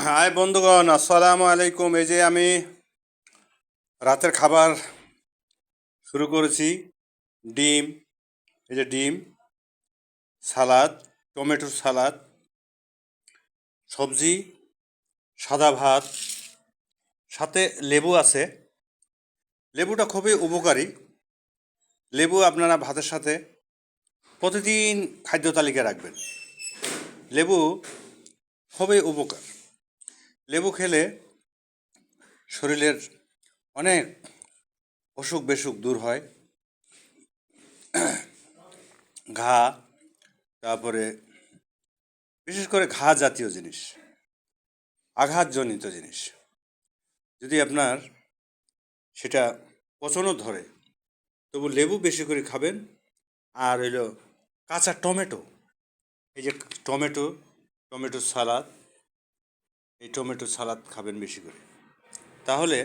High বন্ধুগণ, আসসালামু আলাইকুম। এই যে আমি রাতের খাবার শুরু করেছি। ডিম, এই যে ডিম, সালাদ, টমেটোর সালাদ, সবজি, সাদা ভাত, সাথে লেবু আছে। লেবুটা খুবই উপকারী। লেবু আপনারা ভাতের সাথে প্রতিদিন খাদ্য তালিকায় রাখবেন। লেবু খুবই উপকার। লেবু খেলে শরীরের অনেক অসুখ বিসুখ দূর হয়। ঘা, তারপরে বিশেষ করে ঘা জাতীয় জিনিস, আঘাতজনিত জিনিস, যদি আপনার সেটা পচনও ধরে, তবু লেবু বেশি করে খাবেন। আর হইল কাঁচা টমেটো, এই যে টমেটো, টমেটোর সালাদ, এই টমেটোর সালাদ খাবেন বেশি করে। তাহলে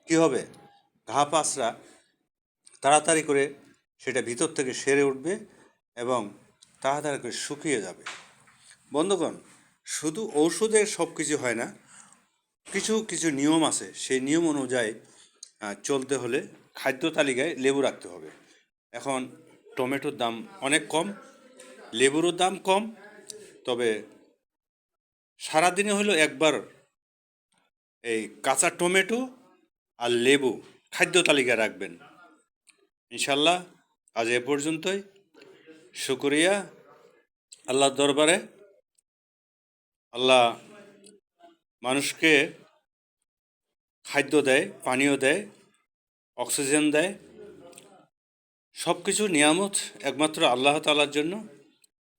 কি হবে, ঘা পাসরা তাড়াতাড়ি করে সেটা ভিতর থেকে সেরে উঠবে এবং তাড়াতাড়ি করে শুকিয়ে যাবে। বন্ধুগণ, শুধু ঔষধের সব কিছু হয় না, কিছু কিছু নিয়ম আছে। সেই নিয়ম অনুযায়ী চলতে হলে খাদ্য তালিকায় লেবু রাখতে হবে। এখন টমেটোর দাম অনেক কম, লেবুরও দাম কম, তবে সারাদিনে হলো একবার এই কাঁচা টমেটো আর লেবু খাদ্য তালিকায় রাখবেন। ইনশাল্লাহ আজ এ পর্যন্তই। শুকরিয়া আল্লাহর দরবারে। আল্লাহ মানুষকে খাদ্য দেয়, পানীয় দেয়, অক্সিজেন দেয়, সব কিছু নিয়ামত একমাত্র আল্লাহ তাআলার জন্য।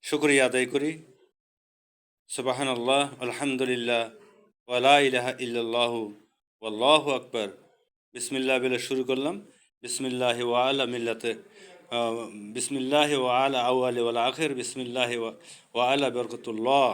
শুকরিয়া আদায় করি। সুবহানাল্লাহ, আলহামদুলিল্লাহ, ওয়া লা ইলাহা ইল্লাল্লাহু ওয়াল্লাহু আকবার। বিসমিল্লাহ বলে শুরু করলাম। বিসমিল্লাহি ওয়া আলা মিল্লাতে, বিসমিল্লাহি ওয়া আলা আউয়ালি ওয়াল আখির, বিসমিল্লাহি ওয়া আলা বরকতুল্লাহ।